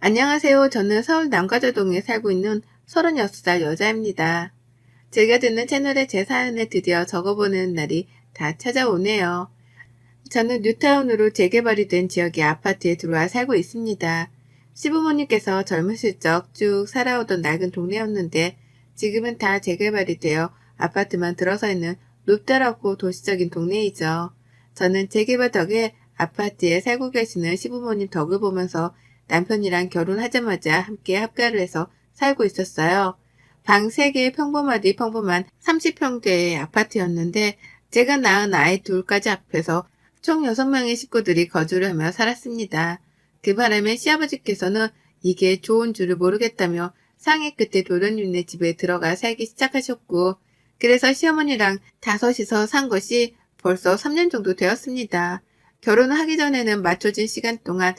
안녕하세요. 저는 서울 남가자동에 살고 있는 36살 여자입니다. 제가 듣는 채널에 제 사연을 드디어 적어보는 날이 다 찾아오네요. 저는 뉴타운으로 재개발이 된 지역의 아파트에 들어와 살고 있습니다. 시부모님께서 젊으실 적 쭉 살아오던 낡은 동네였는데 지금은 다 재개발이 되어 아파트만 들어서 있는 높다랗고 도시적인 동네이죠. 저는 재개발 덕에 아파트에 살고 계시는 시부모님 덕을 보면서 남편이랑 결혼하자마자 함께 합가를 해서 살고 있었어요. 방 3개의 평범하디 평범한 30평대의 아파트였는데 제가 낳은 아이 둘까지 합해서 총 6명의 식구들이 거주를 하며 살았습니다. 그 바람에 시아버지께서는 이게 좋은 줄을 모르겠다며 상해 끝에 도련님네 집에 들어가 살기 시작하셨고, 그래서 시어머니랑 다섯이서 산 것이 벌써 3년 정도 되었습니다. 결혼을 하기 전에는 맞춰진 시간 동안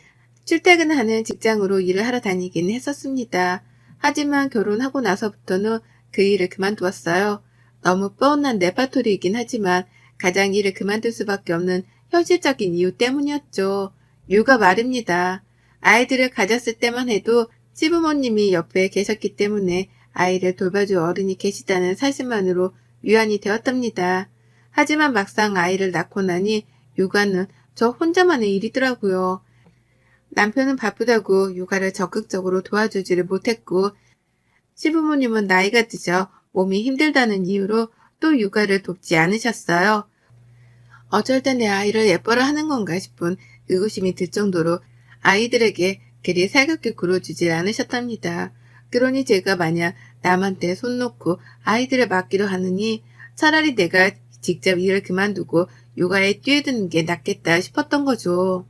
출퇴근하는 직장으로 일을 하러 다니긴 했었습니다. 하지만 결혼하고 나서부터는 그 일을 그만두었어요. 너무 뻔한 레파토리이긴 하지만 가장 일을 그만둘 수밖에 없는 현실적인 이유 때문이었죠. 육아 말입니다. 아이들을 가졌을 때만 해도 시부모님이 옆에 계셨기 때문에 아이를 돌봐줄 어른이 계시다는 사실만으로 위안이 되었답니다. 하지만 막상 아이를 낳고 나니 육아는 저 혼자만의 일이더라고요. 남편은 바쁘다고 육아를 적극적으로 도와주지를 못했고, 시부모님은 나이가 드셔 몸이 힘들다는 이유로 또 육아를 돕지 않으셨어요. 어쩔 때 내 아이를 예뻐라 하는 건가 싶은 의구심이 들 정도로 아이들에게 그리 살갑게 굴어주질 않으셨답니다. 그러니 제가 만약 남한테 손 놓고 아이들을 맡기려 하느니 차라리 내가 직접 일을 그만두고 육아에 뛰어드는 게 낫겠다 싶었던 거죠.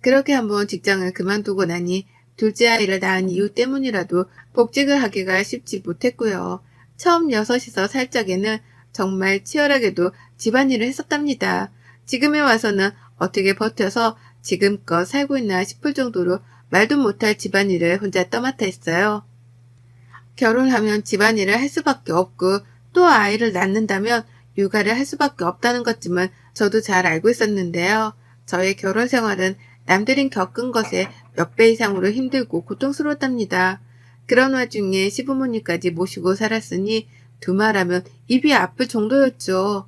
그렇게 한번 직장을 그만두고 나니 둘째 아이를 낳은 이유 때문이라도 복직을 하기가 쉽지 못했고요. 처음 6이서 살 적에는 정말 치열하게도 집안일을 했었답니다. 지금에 와서는 어떻게 버텨서 지금껏 살고 있나 싶을 정도로 말도 못할 집안일을 혼자 떠맡아 했어요. 결혼하면 집안일을 할 수밖에 없고 또 아이를 낳는다면 육아를 할 수밖에 없다는 것쯤은 저도 잘 알고 있었는데요. 저의 결혼 생활은 남들이 겪은 것에 몇 배 이상으로 힘들고 고통스러웠답니다. 그런 와중에 시부모님까지 모시고 살았으니 두말하면 입이 아플 정도였죠.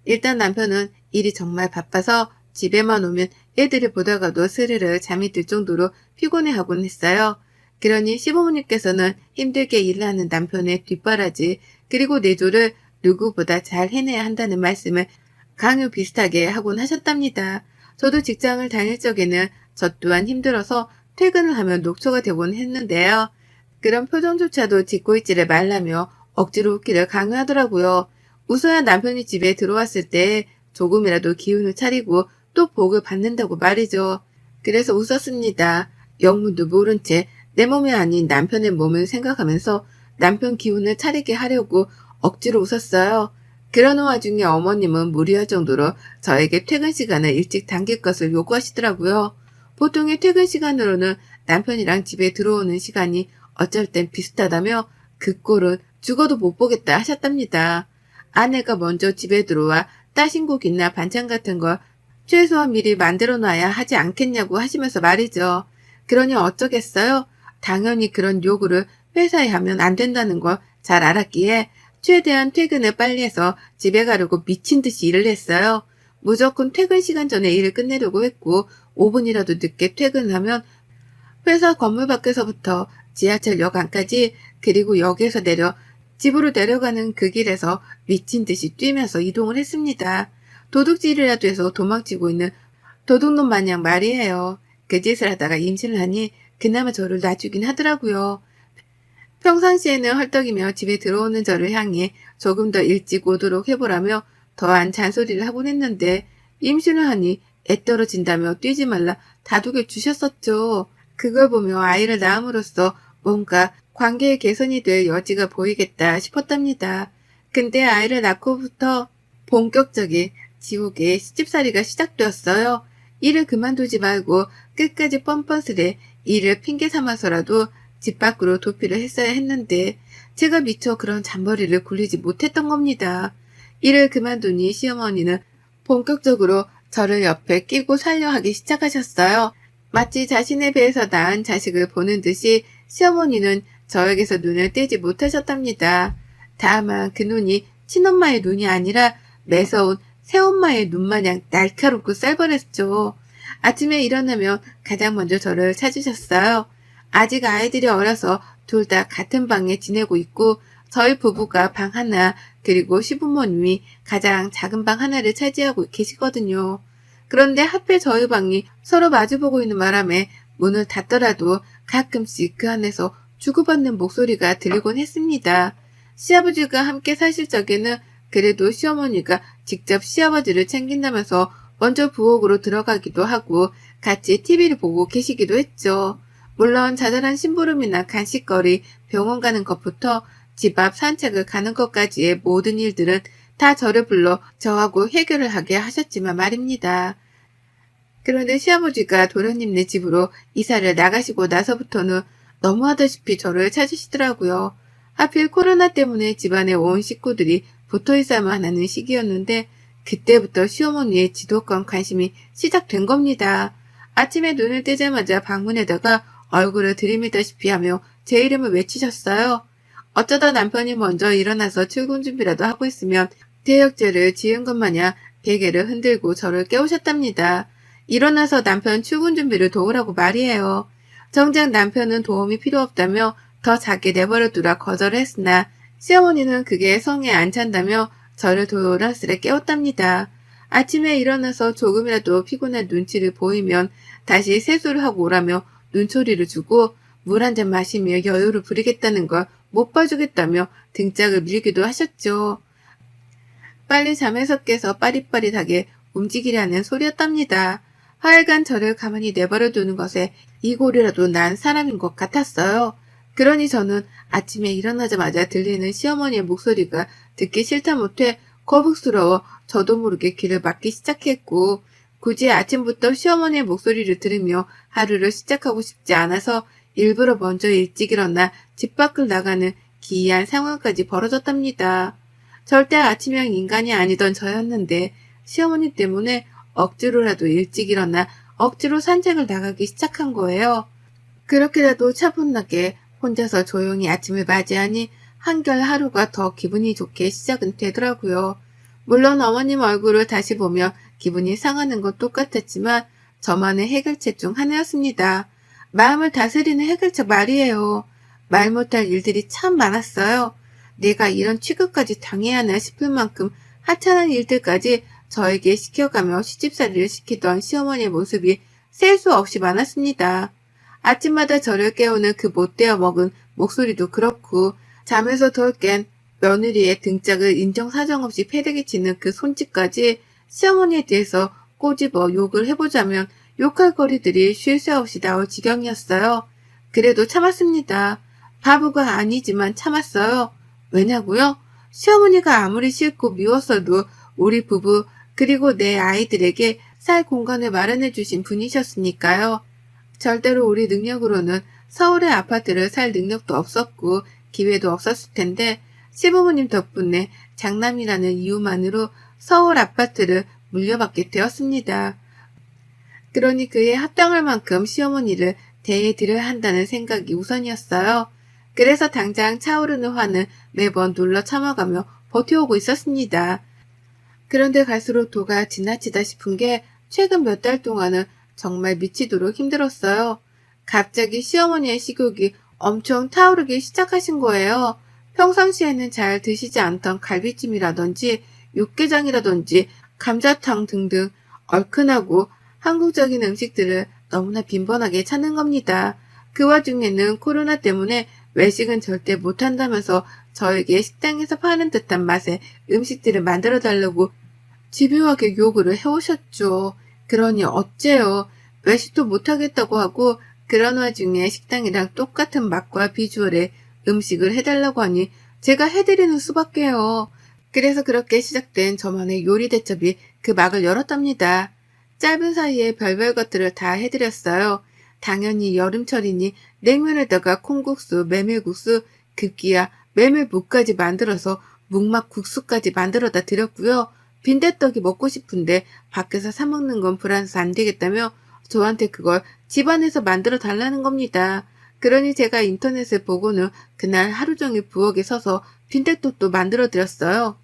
일단 남편은 일이 정말 바빠서 집에만 오면 애들을 보다가도 스르르 잠이 들 정도로 피곤해하곤 했어요. 그러니 시부모님께서는 힘들게 일하는 남편의 뒷바라지 그리고 내조를 누구보다 잘 해내야 한다는 말씀을 강요 비슷하게 하곤 하셨답니다. 저도 직장을 다닐 적에는 저 또한 힘들어서 퇴근을 하면 녹초가 되곤 했는데요. 그런 표정조차도 짓고 있지를 말라며 억지로 웃기를 강요하더라고요. 웃어야 남편이 집에 들어왔을 때 조금이라도 기운을 차리고 또 복을 받는다고 말이죠. 그래서 웃었습니다. 영문도 모른 채 내 몸이 아닌 남편의 몸을 생각하면서 남편 기운을 차리게 하려고 억지로 웃었어요. 그러는 와중에 어머님은 무리할 정도로 저에게 퇴근 시간을 일찍 당길 것을 요구하시더라고요. 보통의 퇴근 시간으로는 남편이랑 집에 들어오는 시간이 어쩔 땐 비슷하다며 그 꼴은 죽어도 못 보겠다 하셨답니다. 아내가 먼저 집에 들어와 따신국이나 반찬 같은 걸 최소한 미리 만들어 놔야 하지 않겠냐고 하시면서 말이죠. 그러니 어쩌겠어요? 당연히 그런 요구를 회사에 하면 안 된다는 걸 잘 알았기에 최대한 퇴근을 빨리 해서 집에 가려고 미친 듯이 일을 했어요. 무조건 퇴근 시간 전에 일을 끝내려고 했고 5분이라도 늦게 퇴근하면 회사 건물 밖에서부터 지하철역 안까지 그리고 역에서 내려 집으로 내려가는 그 길에서 미친 듯이 뛰면서 이동을 했습니다. 도둑질이라도 해서 도망치고 있는 도둑놈 마냥 말이에요. 그 짓을 하다가 임신을 하니 그나마 저를 놔주긴 하더라고요. 평상시에는 헐떡이며 집에 들어오는 저를 향해 조금 더 일찍 오도록 해보라며 더한 잔소리를 하곤 했는데 임신을 하니 애 떨어진다며 뛰지 말라 다독여 주셨었죠. 그걸 보며 아이를 낳음으로써 뭔가 관계의 개선이 될 여지가 보이겠다 싶었답니다. 근데 아이를 낳고부터 본격적인 지옥의 시집살이가 시작되었어요. 일을 그만두지 말고 끝까지 뻔뻔스레 일을 핑계 삼아서라도 집 밖으로 도피를 했어야 했는데 제가 미처 그런 잔머리를 굴리지 못했던 겁니다. 일을 그만두니 시어머니는 본격적으로 저를 옆에 끼고 살려 하기 시작하셨어요. 마치 자신의 배에서 낳은 자식을 보는 듯이 시어머니는 저에게서 눈을 떼지 못하셨답니다. 다만 그 눈이 친엄마의 눈이 아니라 매서운 새엄마의 눈마냥 날카롭고 쌀벌했죠. 아침에 일어나면 가장 먼저 저를 찾으셨어요. 아직 아이들이 어려서 둘 다 같은 방에 지내고 있고 저희 부부가 방 하나 그리고 시부모님이 가장 작은 방 하나를 차지하고 계시거든요. 그런데 하필 저희 방이 서로 마주보고 있는 바람에 문을 닫더라도 가끔씩 그 안에서 주고받는 목소리가 들리곤 했습니다. 시아버지가 함께 사실 적에는 그래도 시어머니가 직접 시아버지를 챙긴다면서 먼저 부엌으로 들어가기도 하고 같이 TV를 보고 계시기도 했죠. 물론 자잘한 심부름이나 간식거리, 병원 가는 것부터 집 앞 산책을 가는 것까지의 모든 일들은 다 저를 불러 저하고 해결을 하게 하셨지만 말입니다. 그런데 시아버지가 도련님네 집으로 이사를 나가시고 나서부터는 너무하다시피 저를 찾으시더라고요. 하필 코로나 때문에 집안에 온 식구들이 붙어있어야만 하는 시기였는데 그때부터 시어머니의 지독한 관심이 시작된 겁니다. 아침에 눈을 뜨자마자 방문에다가 얼굴을 들이밀다시피 하며 제 이름을 외치셨어요. 어쩌다 남편이 먼저 일어나서 출근 준비라도 하고 있으면 대역죄를 지은 것 마냥 베개를 흔들고 저를 깨우셨답니다. 일어나서 남편 출근 준비를 도우라고 말이에요. 정작 남편은 도움이 필요 없다며 더 작게 내버려두라 거절을 했으나 시어머니는 그게 성에 안 찬다며 저를 도란스레 깨웠답니다. 아침에 일어나서 조금이라도 피곤한 눈치를 보이면 다시 세수를 하고 오라며 눈초리를 주고 물 한 잔 마시며 여유를 부리겠다는 걸 못 봐주겠다며 등짝을 밀기도 하셨죠. 빨리 잠에서 깨서 빠릿빠릿하게 움직이라는 소리였답니다. 하여간 저를 가만히 내버려 두는 것에 이골이라도 난 사람인 것 같았어요. 그러니 저는 아침에 일어나자마자 들리는 시어머니의 목소리가 듣기 싫다 못해 거북스러워 저도 모르게 귀를 막기 시작했고 굳이 아침부터 시어머니의 목소리를 들으며 하루를 시작하고 싶지 않아서 일부러 먼저 일찍 일어나 집 밖을 나가는 기이한 상황까지 벌어졌답니다. 절대 아침형 인간이 아니던 저였는데 시어머니 때문에 억지로라도 일찍 일어나 억지로 산책을 나가기 시작한 거예요. 그렇게라도 차분하게 혼자서 조용히 아침을 맞이하니 한결 하루가 더 기분이 좋게 시작은 되더라고요. 물론 어머님 얼굴을 다시 보며 기분이 상하는 건 똑같았지만 저만의 해결책 중 하나였습니다. 마음을 다스리는 해결책 말이에요. 말 못할 일들이 참 많았어요. 내가 이런 취급까지 당해야 하나 싶을 만큼 하찮은 일들까지 저에게 시켜가며 시집살이를 시키던 시어머니의 모습이 셀 수 없이 많았습니다. 아침마다 저를 깨우는 그 못되어 먹은 목소리도 그렇고 잠에서 덜 깬 며느리의 등짝을 인정사정없이 패대기 치는 그 손짓까지 시어머니에 대해서 꼬집어 욕을 해보자면 욕할 거리들이 쉴 새 없이 나올 지경이었어요. 그래도 참았습니다. 바보가 아니지만 참았어요. 왜냐고요? 시어머니가 아무리 싫고 미웠어도 우리 부부 그리고 내 아이들에게 살 공간을 마련해 주신 분이셨으니까요. 절대로 우리 능력으로는 서울의 아파트를 살 능력도 없었고 기회도 없었을 텐데 시부모님 덕분에 장남이라는 이유만으로 서울 아파트를 물려받게 되었습니다. 그러니 그에 합당할 만큼 시어머니를 대해드려야 한다는 생각이 우선이었어요. 그래서 당장 차오르는 화는 매번 눌러 참아가며 버텨오고 있었습니다. 그런데 갈수록 도가 지나치다 싶은 게 최근 몇 달 동안은 정말 미치도록 힘들었어요. 갑자기 시어머니의 식욕이 엄청 타오르기 시작하신 거예요. 평상시에는 잘 드시지 않던 갈비찜이라든지 육개장이라든지 감자탕 등등 얼큰하고 한국적인 음식들을 너무나 빈번하게 찾는 겁니다. 그 와중에는 코로나 때문에 외식은 절대 못한다면서 저에게 식당에서 파는 듯한 맛의 음식들을 만들어 달라고 집요하게 요구를 해오셨죠. 그러니 어째요. 외식도 못하겠다고 하고 그런 와중에 식당이랑 똑같은 맛과 비주얼의 음식을 해달라고 하니 제가 해드리는 수밖에요. 그래서 그렇게 시작된 저만의 요리 대첩이 그 막을 열었답니다. 짧은 사이에 별별 것들을 다 해드렸어요. 당연히 여름철이니 냉면에다가 콩국수, 메밀국수, 급기야 메밀묵까지 만들어서 묵막국수까지 만들어다 드렸고요. 빈대떡이 먹고 싶은데 밖에서 사 먹는 건 불안해서 안 되겠다며 저한테 그걸 집안에서 만들어 달라는 겁니다. 그러니 제가 인터넷을 보고는 그날 하루 종일 부엌에 서서 빈대떡도 만들어 드렸어요.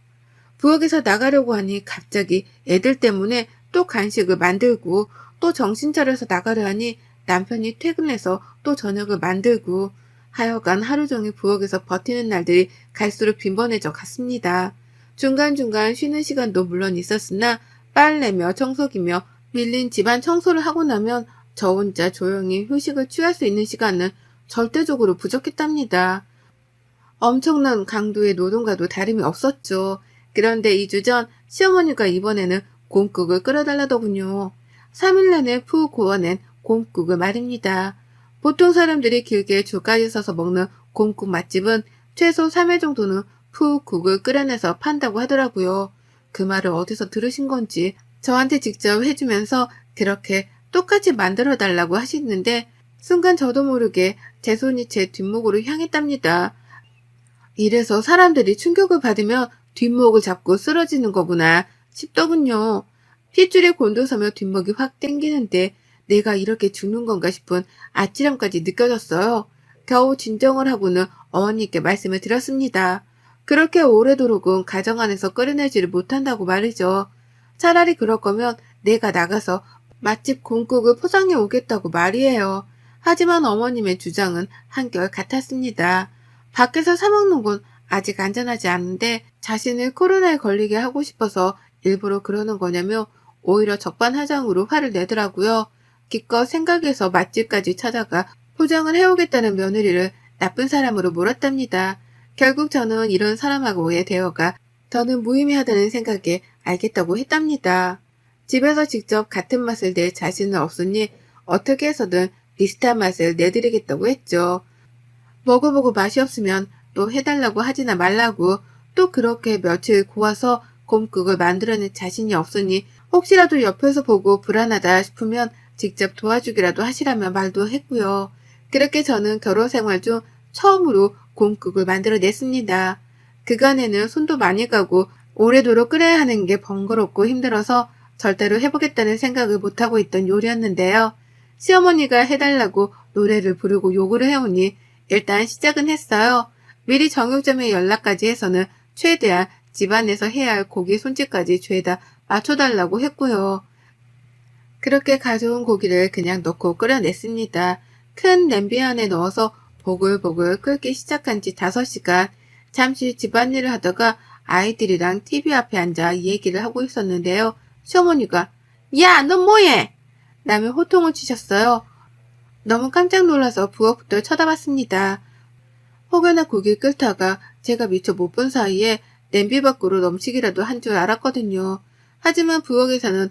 부엌에서 나가려고 하니 갑자기 애들 때문에 또 간식을 만들고 또 정신 차려서 나가려 하니 남편이 퇴근해서 또 저녁을 만들고 하여간 하루 종일 부엌에서 버티는 날들이 갈수록 빈번해져 갔습니다. 중간중간 쉬는 시간도 물론 있었으나 빨래며 청소기며 밀린 집안 청소를 하고 나면 저 혼자 조용히 휴식을 취할 수 있는 시간은 절대적으로 부족했답니다. 엄청난 강도의 노동과도 다름이 없었죠. 그런데 2주 전 시어머니가 이번에는 곰국을 끓여달라더군요. 3일 내내 푹 고아낸 곰국을 말입니다. 보통 사람들이 길게 줄까지 서서 먹는 곰국 맛집은 최소 3회 정도는 푹 국을 끓여내서 판다고 하더라고요. 그 말을 어디서 들으신 건지 저한테 직접 해주면서 그렇게 똑같이 만들어달라고 하시는데 순간 저도 모르게 제 손이 제 뒷목으로 향했답니다. 이래서 사람들이 충격을 받으면 뒷목을 잡고 쓰러지는 거구나 싶더군요. 핏줄이 곤두서며 뒷목이 확 땡기는데 내가 이렇게 죽는 건가 싶은 아찔함까지 느껴졌어요. 겨우 진정을 하고는 어머니께 말씀을 드렸습니다. 그렇게 오래도록은 가정 안에서 끓여내지를 못한다고 말이죠. 차라리 그럴 거면 내가 나가서 맛집 곰국을 포장해 오겠다고 말이에요. 하지만 어머님의 주장은 한결 같았습니다. 밖에서 사 먹는 건 아직 안전하지 않은데 자신을 코로나에 걸리게 하고 싶어서 일부러 그러는 거냐며 오히려 적반하장으로 화를 내더라고요. 기껏 생각해서 맛집까지 찾아가 포장을 해오겠다는 며느리를 나쁜 사람으로 몰았답니다. 결국 저는 이런 사람하고의 대화가 더는 무의미하다는 생각에 알겠다고 했답니다. 집에서 직접 같은 맛을 낼 자신은 없으니 어떻게 해서든 비슷한 맛을 내드리겠다고 했죠. 먹어보고 맛이 없으면 또 해달라고 하지나 말라고 또 그렇게 며칠 고아서 곰국을 만들어낼 자신이 없으니 혹시라도 옆에서 보고 불안하다 싶으면 직접 도와주기라도 하시라며 말도 했고요. 그렇게 저는 결혼 생활 중 처음으로 곰국을 만들어냈습니다. 그간에는 손도 많이 가고 오래도록 끓여야 하는 게 번거롭고 힘들어서 절대로 해보겠다는 생각을 못하고 있던 요리였는데요. 시어머니가 해달라고 노래를 부르고 요구를 해오니 일단 시작은 했어요. 미리 정육점에 연락까지 해서는 최대한 집안에서 해야 할 고기 손질까지 죄다 맞춰달라고 했고요. 그렇게 가져온 고기를 그냥 넣고 끓여냈습니다. 큰 냄비 안에 넣어서 보글보글 끓기 시작한 지 5시간. 잠시 집안일을 하다가 아이들이랑 TV 앞에 앉아 이 얘기를 하고 있었는데요. 시어머니가 야, 너 뭐해? 라며 호통을 치셨어요. 너무 깜짝 놀라서 부엌부터 쳐다봤습니다. 혹여나 고기를 끓다가 제가 미처 못 본 사이에 냄비 밖으로 넘치기라도 한 줄 알았거든요. 하지만 부엌에서는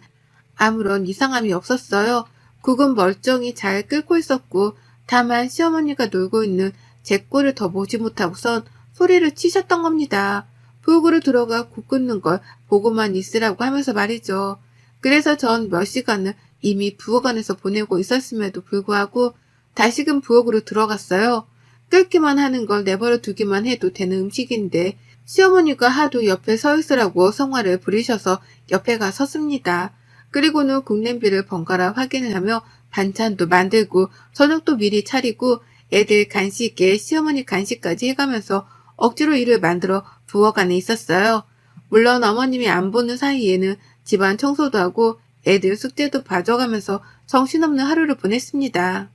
아무런 이상함이 없었어요. 국은 멀쩡히 잘 끓고 있었고 다만 시어머니가 놀고 있는 제 꼴을 더 보지 못하고선 소리를 치셨던 겁니다. 부엌으로 들어가 국 끓는 걸 보고만 있으라고 하면서 말이죠. 그래서 전 몇 시간을 이미 부엌 안에서 보내고 있었음에도 불구하고 다시금 부엌으로 들어갔어요. 끓기만 하는 걸 내버려 두기만 해도 되는 음식인데 시어머니가 하도 옆에 서 있으라고 성화를 부리셔서 옆에 가 섰습니다. 그리고는 국냄비를 번갈아 확인을 하며 반찬도 만들고 저녁도 미리 차리고 애들 간식에 시어머니 간식까지 해가면서 억지로 일을 만들어 부엌 안에 있었어요. 물론 어머님이 안 보는 사이에는 집안 청소도 하고 애들 숙제도 봐줘가면서 정신없는 하루를 보냈습니다.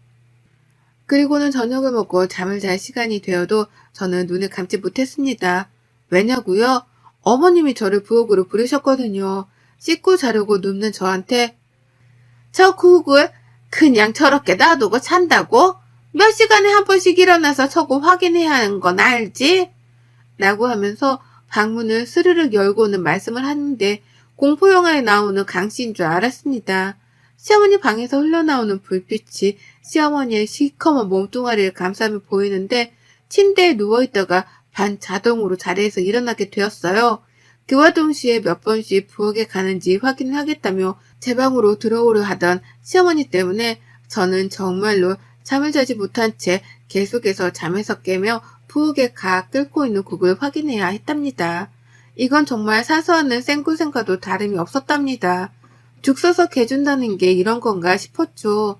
그리고는 저녁을 먹고 잠을 잘 시간이 되어도 저는 눈을 감지 못했습니다. 왜냐고요? 어머님이 저를 부엌으로 부르셨거든요. 씻고 자려고 눕는 저한테 저 국을 그냥 저렇게 놔두고 잔다고? 몇 시간에 한 번씩 일어나서 저거 확인해야 하는 건 알지? 라고 하면서 방문을 스르륵 열고는 말씀을 하는데 공포영화에 나오는 강씨인 줄 알았습니다. 시어머니 방에서 흘러나오는 불빛이 시어머니의 시커먼 몸뚱아리를 감싸며 보이는데 침대에 누워있다가 반자동으로 자리에서 일어나게 되었어요. 그와 동시에 몇 번씩 부엌에 가는지 확인을 하겠다며 제 방으로 들어오려 하던 시어머니 때문에 저는 정말로 잠을 자지 못한 채 계속해서 잠에서 깨며 부엌에 가 끓고 있는 국을 확인해야 했답니다. 이건 정말 사소한 생고생과도 다름이 없었답니다. 죽 써서 개준다는 게 이런 건가 싶었죠.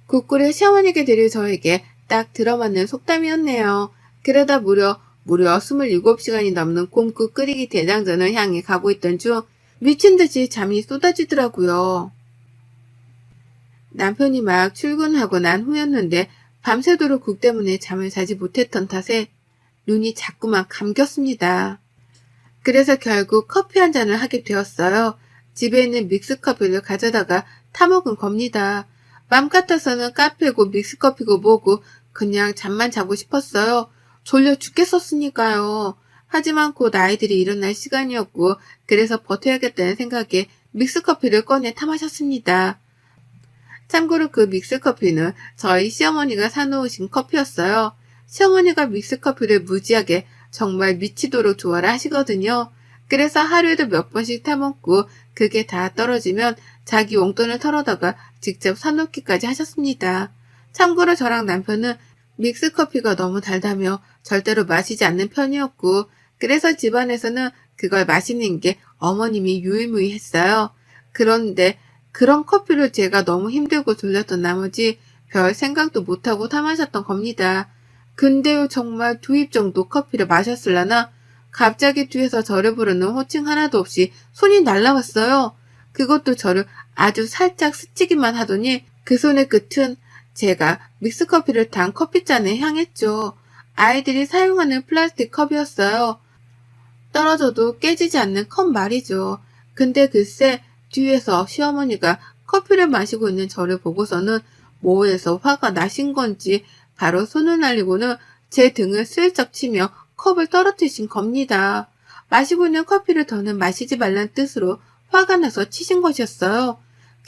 국꿀을 시어머니께 드릴 저에게 딱 들어맞는 속담이었네요. 그러다 무려 27시간이 넘는 곰국 끓이기 대장전을 향해 가고 있던 중 미친 듯이 잠이 쏟아지더라고요. 남편이 막 출근하고 난 후였는데 밤새도록 국 때문에 잠을 자지 못했던 탓에 눈이 자꾸만 감겼습니다. 그래서 결국 커피 한 잔을 하게 되었어요. 집에 있는 믹스커피를 가져다가 타먹은 겁니다. 맘 같아서는 카페고 믹스커피고 뭐고 그냥 잠만 자고 싶었어요. 졸려 죽겠었으니까요. 하지만 곧 아이들이 일어날 시간이었고 그래서 버텨야겠다는 생각에 믹스커피를 꺼내 타마셨습니다. 참고로 그 믹스커피는 저희 시어머니가 사놓으신 커피였어요. 시어머니가 믹스커피를 무지하게 정말 미치도록 좋아를 하시거든요. 그래서 하루에도 몇 번씩 타먹고 그게 다 떨어지면 자기 용돈을 털어다가 직접 사놓기까지 하셨습니다. 참고로 저랑 남편은 믹스커피가 너무 달다며 절대로 마시지 않는 편이었고 그래서 집안에서는 그걸 마시는 게 어머님이 유일무이했어요. 그런데 그런 커피를 제가 너무 힘들고 졸렸던 나머지 별 생각도 못하고 타마셨던 겁니다. 근데요 정말 2입 정도 커피를 마셨을라나 갑자기 뒤에서 저를 부르는 호칭 하나도 없이 손이 날라왔어요. 그것도 저를 아주 살짝 스치기만 하더니 그 손의 끝은 제가 믹스커피를 탄 커피잔에 향했죠. 아이들이 사용하는 플라스틱 컵이었어요. 떨어져도 깨지지 않는 컵 말이죠. 근데 글쎄 뒤에서 시어머니가 커피를 마시고 있는 저를 보고서는 뭐에서 화가 나신 건지 바로 손을 날리고는 제 등을 슬쩍 치며 컵을 떨어뜨리신 겁니다. 마시고 있는 커피를 더는 마시지 말란 뜻으로 화가 나서 치신 것이었어요.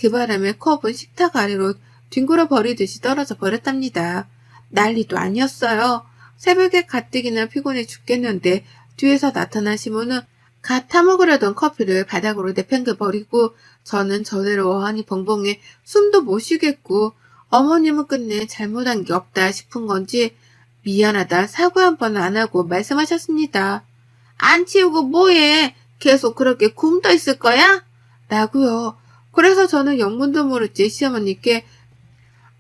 그 바람에 컵은 식탁 아래로 뒹굴어 버리듯이 떨어져 버렸답니다. 난리도 아니었어요. 새벽에 가뜩이나 피곤해 죽겠는데 뒤에서 나타난 시모는 갓 타먹으려던 커피를 바닥으로 내팽개버리고 저는 저대로 어안이 벙벙해 숨도 못 쉬겠고 어머님은 끝내 잘못한 게 없다 싶은 건지 미안하다 사과 한 번 안 하고 말씀하셨습니다. 안 치우고 뭐해? 계속 그렇게 굶떠 있을 거야? 라고요. 그래서 저는 영문도 모르지 시어머니께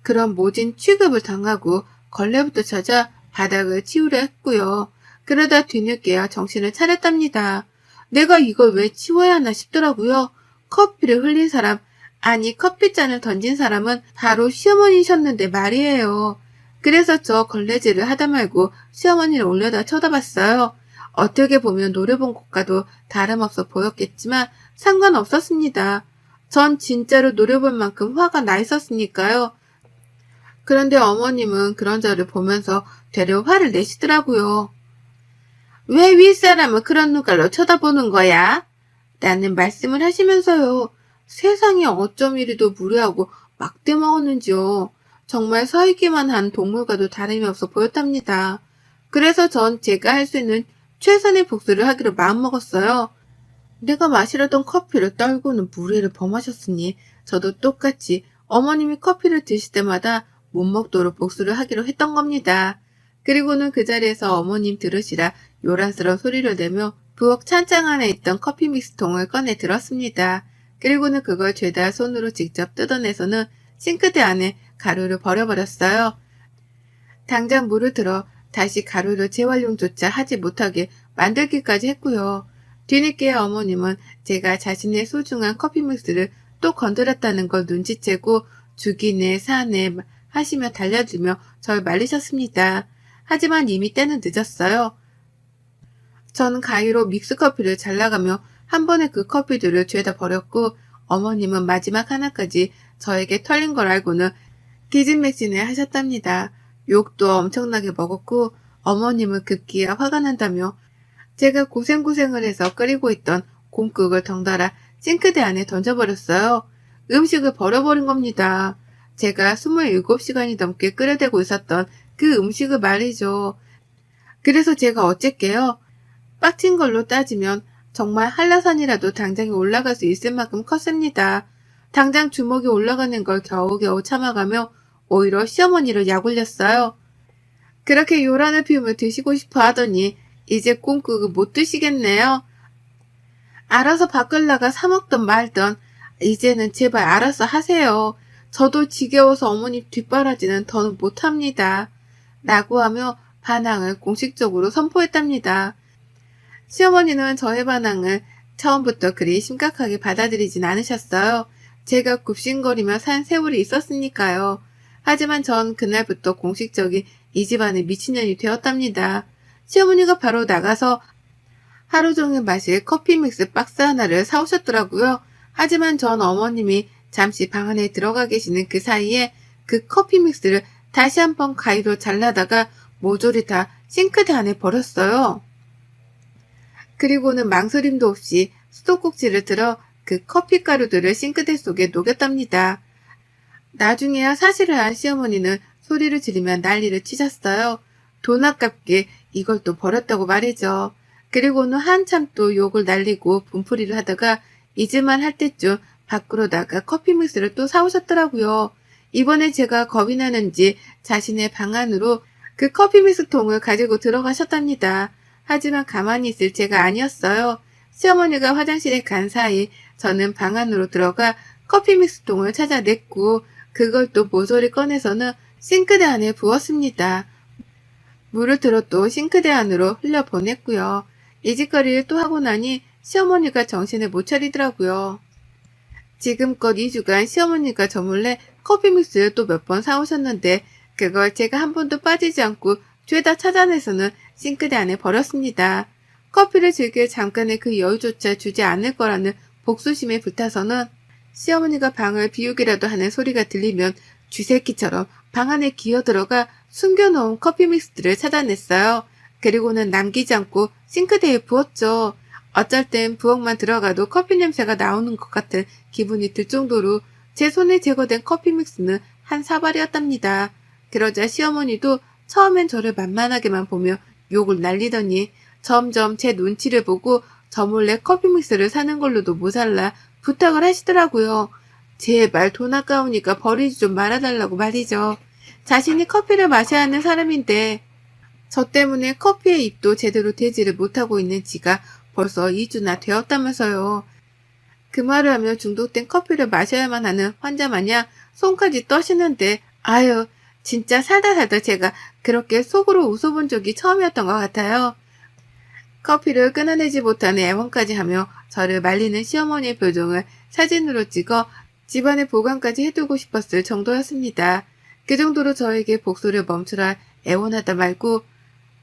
그런 모진 취급을 당하고 걸레부터 찾아 바닥을 치우려 했고요. 그러다 뒤늦게야 정신을 차렸답니다. 내가 이걸 왜 치워야 하나 싶더라고요. 커피를 흘린 사람, 아니 커피잔을 던진 사람은 바로 시어머니셨는데 말이에요. 그래서 저 걸레질을 하다 말고 시어머니를 올려다 쳐다봤어요. 어떻게 보면 노려본 것과도 다름없어 보였겠지만 상관없었습니다. 전 진짜로 노려볼 만큼 화가 나 있었으니까요. 그런데 어머님은 그런 저를 보면서 되려 화를 내시더라고요. 왜 윗사람을 그런 눈깔로 쳐다보는 거야? 라는 말씀을 하시면서요. 세상에 어쩜 이리도 무례하고 막대 먹었는지요. 정말 서 있기만 한 동물과도 다름이 없어 보였답니다. 그래서 전 제가 할 수 있는 최선의 복수를 하기로 마음먹었어요. 내가 마시려던 커피를 떨고는 무례를 범하셨으니 저도 똑같이 어머님이 커피를 드실 때마다 못 먹도록 복수를 하기로 했던 겁니다. 그리고는 그 자리에서 어머님 들으시라 요란스러운 소리를 내며 부엌 찬장 안에 있던 커피 믹스통을 꺼내 들었습니다. 그리고는 그걸 죄다 손으로 직접 뜯어내서는 싱크대 안에 가루를 버려버렸어요. 당장 물을 들어 다시 가루를 재활용조차 하지 못하게 만들기까지 했고요. 뒤늦게 어머님은 제가 자신의 소중한 커피 믹스를 또 건드렸다는 걸 눈치채고 죽이네 사네 하시며 달려들며 절 말리셨습니다. 하지만 이미 때는 늦었어요. 저는 가위로 믹스커피를 잘라가며 한 번에 그 커피들을 죄다 버렸고 어머님은 마지막 하나까지 저에게 털린 걸 알고는 기진맥진을 하셨답니다. 욕도 엄청나게 먹었고 어머님은 급기야 화가 난다며 제가 고생고생을 해서 끓이고 있던 곰국을 덩달아 싱크대 안에 던져버렸어요. 음식을 버려버린 겁니다. 제가 27시간이 넘게 끓여대고 있었던 그 음식을 말이죠. 그래서 제가 어쨌게요. 빡친 걸로 따지면 정말 한라산이라도 당장에 올라갈 수 있을 만큼 컸습니다. 당장 주먹이 올라가는 걸 겨우겨우 참아가며 오히려 시어머니를 약올렸어요. 그렇게 요란한 피움을 드시고 싶어 하더니 이제 꼼국을 못 드시겠네요. 알아서 밖을 나가 사 먹던 말던 이제는 제발 알아서 하세요. 저도 지겨워서 어머니 뒷바라지는 더는 못합니다. 라고 하며 반항을 공식적으로 선포했답니다. 시어머니는 저의 반항을 처음부터 그리 심각하게 받아들이진 않으셨어요. 제가 굽신거리며 산 세월이 있었으니까요. 하지만 전 그날부터 공식적인 이 집안의 미친년이 되었답니다. 시어머니가 바로 나가서 하루 종일 마실 커피 믹스 박스 하나를 사오셨더라고요. 하지만 전 어머님이 잠시 방 안에 들어가 계시는 그 사이에 그 커피 믹스를 다시 한번 가위로 잘라다가 모조리 다 싱크대 안에 버렸어요. 그리고는 망설임도 없이 수도꼭지를 들어 그 커피 가루들을 싱크대 속에 녹였답니다. 나중에야 사실을 안 시어머니는 소리를 지르며 난리를 치셨어요. 돈 아깝게 이걸 또 버렸다고 말이죠. 그리고는 한참 또 욕을 날리고 분풀이를 하다가 잊을만 할 때쯤 밖으로 나가 커피 믹스를 또 사오셨더라고요. 이번에 제가 겁이 나는지 자신의 방 안으로 그 커피 믹스 통을 가지고 들어가셨답니다. 하지만 가만히 있을 제가 아니었어요. 시어머니가 화장실에 간 사이 저는 방 안으로 들어가 커피 믹스 통을 찾아냈고 그걸 또 모조리 꺼내서는 싱크대 안에 부었습니다. 물을 들어 또 싱크대 안으로 흘려보냈고요. 이 짓거리를 또 하고 나니 시어머니가 정신을 못 차리더라고요. 지금껏 2주간 시어머니가 저 몰래 커피 믹스를 또 몇 번 사오셨는데 그걸 제가 한 번도 빠지지 않고 죄다 찾아내서는 싱크대 안에 버렸습니다. 커피를 즐길 잠깐의 그 여유조차 주지 않을 거라는 복수심에 불타서는 시어머니가 방을 비우기라도 하는 소리가 들리면 쥐새끼처럼 방 안에 기어들어가 숨겨놓은 커피 믹스들을 찾아냈어요. 그리고는 남기지 않고 싱크대에 부었죠. 어쩔 땐 부엌만 들어가도 커피 냄새가 나오는 것 같은 기분이 들 정도로 제 손에 제거된 커피 믹스는 한 사발이었답니다. 그러자 시어머니도 처음엔 저를 만만하게만 보며 욕을 날리더니 점점 제 눈치를 보고 저 몰래 커피 믹스를 사는 걸로도 모자라 부탁을 하시더라고요. 제발 돈 아까우니까 버리지 좀 말아달라고 말이죠. 자신이 커피를 마셔야 하는 사람인데 저 때문에 커피의 입도 제대로 대지를 못하고 있는 지가 벌써 2주나 되었다면서요. 그 말을 하며 중독된 커피를 마셔야만 하는 환자 마냥 손까지 떠시는데 아유 진짜 살다 제가 그렇게 속으로 웃어본 적이 처음이었던 것 같아요. 커피를 끊어내지 못하는 애원까지 하며 저를 말리는 시어머니의 표정을 사진으로 찍어 집안에 보관까지 해두고 싶었을 정도였습니다. 그 정도로 저에게 복수를 멈추라 애원하다 말고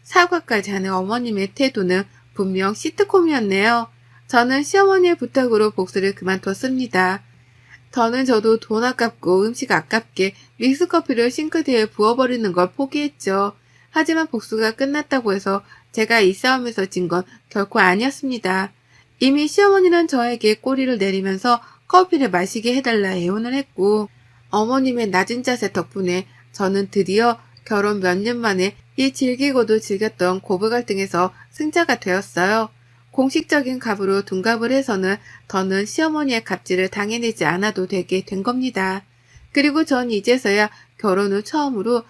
사과까지 하는 어머님의 태도는 분명 시트콤이었네요. 저는 시어머니의 부탁으로 복수를 그만뒀습니다. 더는 저도 돈 아깝고 음식 아깝게 믹스커피를 싱크대에 부어버리는 걸 포기했죠. 하지만 복수가 끝났다고 해서 제가 이 싸움에서 진 건 결코 아니었습니다. 이미 시어머니는 저에게 꼬리를 내리면서 커피를 마시게 해달라 애원을 했고 어머님의 낮은 자세 덕분에 저는 드디어 결혼 몇 년 만에 이 질기고도 즐겼던 고부 갈등에서 승자가 되었어요. 공식적인 값으로 둔갑을 해서는 더는 시어머니의 갑질을 당해내지 않아도 되게 된 겁니다. 그리고 전 이제서야 결혼 후 처음으로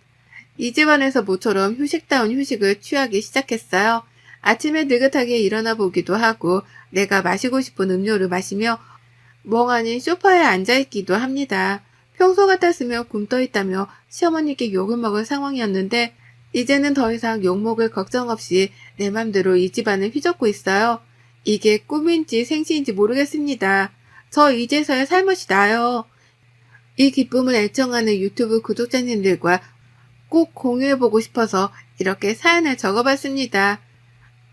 이 집안에서 모처럼 휴식다운 휴식을 취하기 시작했어요. 아침에 느긋하게 일어나 보기도 하고 내가 마시고 싶은 음료를 마시며 멍하니 소파에 앉아있기도 합니다. 평소 같았으면 굶떠 있다며 시어머니께 욕을 먹을 상황이었는데 이제는 더 이상 욕먹을 걱정 없이 내 맘대로 이 집안을 휘젓고 있어요. 이게 꿈인지 생시인지 모르겠습니다. 저 이제서야 살맛이 나요. 이 기쁨을 애청하는 유튜브 구독자님들과 꼭 공유해보고 싶어서 이렇게 사연을 적어봤습니다.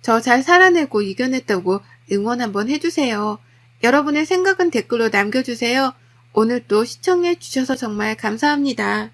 저 잘 살아내고 이겨냈다고 응원 한번 해주세요. 여러분의 생각은 댓글로 남겨주세요. 오늘도 시청해주셔서 정말 감사합니다.